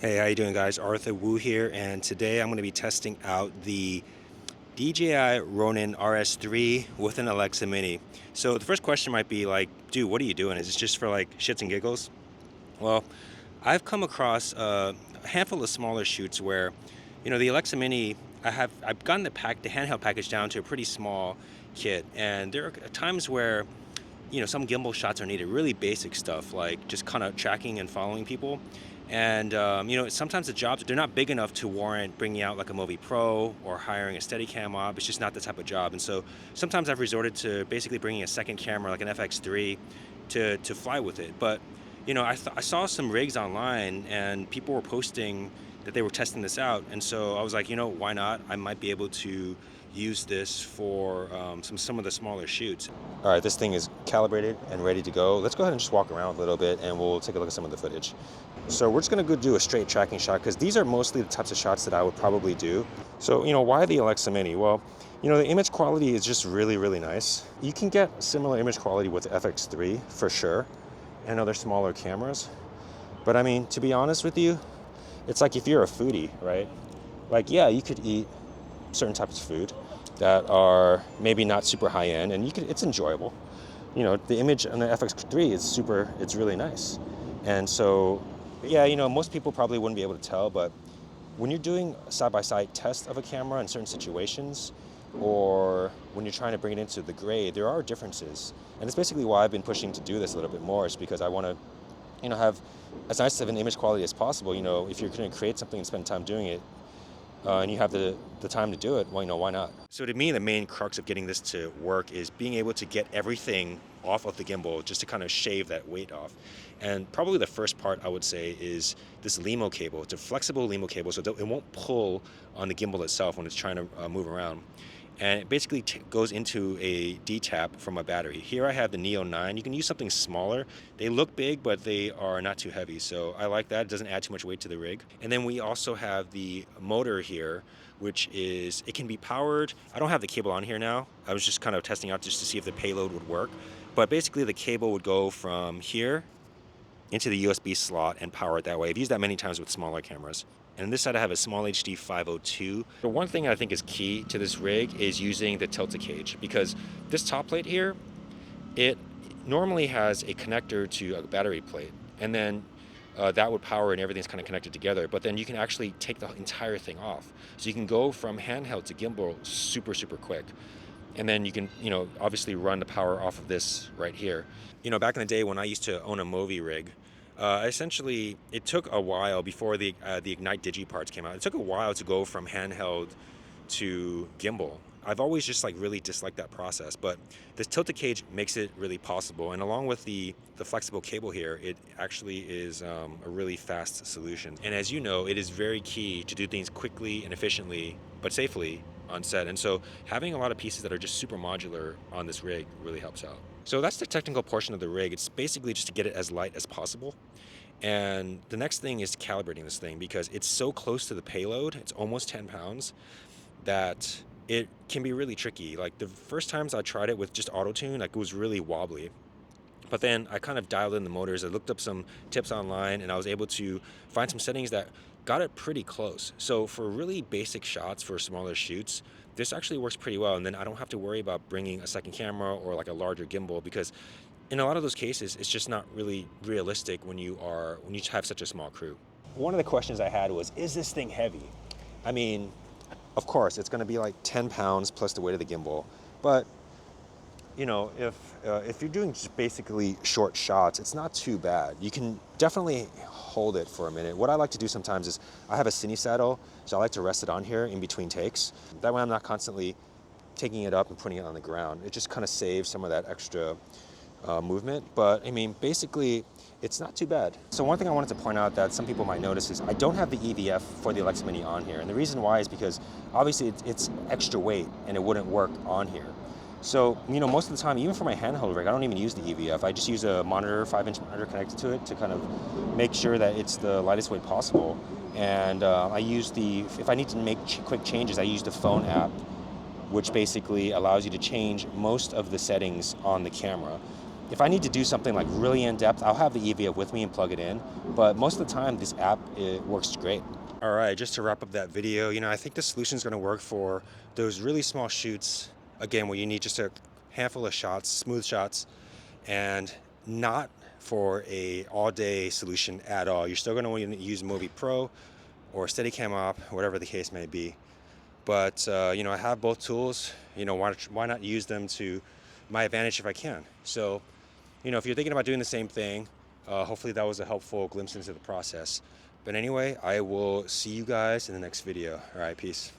Hey, how you doing, guys? Arthur Wu here, and today I'm going to be testing out the DJI Ronin RS3 with an Alexa Mini. So the first question might be like, dude, what are you doing? Is this just for like shits and giggles? Well, I've come across a handful of smaller shoots where, the Alexa Mini, I've gotten the handheld package down to a pretty small kit, and there are times where some gimbal shots are needed, really basic stuff like just kind of tracking and following people. And, sometimes the jobs, they're not big enough to warrant bringing out like a Movi Pro or hiring a Steadicam op. It's just not the type of job. And so sometimes I've resorted to basically bringing a second camera, like an FX3, to fly with it. But, I saw some rigs online and people were posting that they were testing this out. And so I was like, why not? I might be able to use this for some of the smaller shoots. All right, this thing is calibrated and ready to go. Let's go ahead and just walk around a little bit and we'll take a look at some of the footage. So we're just gonna go do a straight tracking shot because these are mostly the types of shots that I would probably do. So, why the Alexa Mini? Well, the image quality is just really, really nice. You can get similar image quality with the FX3 for sure and other smaller cameras. But I mean, to be honest with you, it's like if you're a foodie, right? Like, yeah, you could eat certain types of food that are maybe not super high end, and it's enjoyable. The image on the FX3 it's really nice. And so, yeah, most people probably wouldn't be able to tell, but when you're doing a side-by-side test of a camera in certain situations, or when you're trying to bring it into the gray, there are differences. And it's basically why I've been pushing to do this a little bit more, is because I want to, have as nice of an image quality as possible. If you're going to create something and spend time doing it, and you have the time to do it, well, why not? So to me, the main crux of getting this to work is being able to get everything off of the gimbal, just to kind of shave that weight off. And probably the first part I would say is this LEMO cable. It's a flexible LEMO cable, so it won't pull on the gimbal itself when it's trying to move around. And it basically goes into a D-tap from a battery. Here I have the Neo 9. You can use something smaller. They look big, but they are not too heavy. So I like that. It doesn't add too much weight to the rig. And then we also have the motor here, which it can be powered. I don't have the cable on here now. I was just kind of testing out just to see if the payload would work. But basically the cable would go from here into the USB slot and power it that way. I've used that many times with smaller cameras. And on this side I have a small HD 502. The one thing I think is key to this rig is using the tilt-a-cage, because this top plate here, it normally has a connector to a battery plate, and then that would power and everything's kind of connected together. But then you can actually take the entire thing off. So you can go from handheld to gimbal super, super quick. And then you can, obviously run the power off of this right here. Back in the day when I used to own a Movi rig, essentially, it took a while before the Ignite Digi parts came out. It took a while to go from handheld to gimbal. I've always just really disliked that process, but this tilt-a-cage makes it really possible. And along with the flexible cable here, it actually is a really fast solution. And as you know, it is very key to do things quickly and efficiently, but safely on set. And so having a lot of pieces that are just super modular on this rig really helps out. So that's the technical portion of the rig. It's basically just to get it as light as possible. And the next thing is calibrating this thing, because it's so close to the payload, it's almost 10 pounds, that it can be really tricky. Like the first times I tried it with just auto-tune, it was really wobbly. But then I kind of dialed in the motors. I looked up some tips online and I was able to find some settings that got it pretty close. So for really basic shots, for smaller shoots, this actually works pretty well. And then I don't have to worry about bringing a second camera or like a larger gimbal, because in a lot of those cases, it's just not really realistic when you have such a small crew. One of the questions I had was, is this thing heavy? I mean, of course, it's going to be like 10 pounds plus the weight of the gimbal. But, if you're doing just basically short shots, it's not too bad. You can definitely hold it for a minute. What I like to do sometimes is I have a cine saddle, so I like to rest it on here in between takes. That way I'm not constantly taking it up and putting it on the ground. It just kind of saves some of that extra movement. But I mean, basically, it's not too bad. So one thing I wanted to point out that some people might notice is I don't have the EVF for the Alexa Mini on here. And the reason why is because obviously it's extra weight and it wouldn't work on here. So, most of the time, even for my handheld rig, I don't even use the EVF. I just use a monitor, 5-inch monitor connected to it to kind of make sure that it's the lightest weight possible. And I use if I need to make quick changes, I use the phone app, which basically allows you to change most of the settings on the camera. if I need to do something like really in depth, I'll have the EVA with me and plug it in. But most of the time, this app, it works great. All right, just to wrap up that video, I think the solution is going to work for those really small shoots, again, where you need just a handful of shots, smooth shots, and not for a all-day solution at all. You're still going to want to use Movi Pro or Steadicam Op, whatever the case may be. But I have both tools. Why not use them to my advantage if I can? So, if you're thinking about doing the same thing, hopefully that was a helpful glimpse into the process. But anyway, I will see you guys in the next video. All right, peace.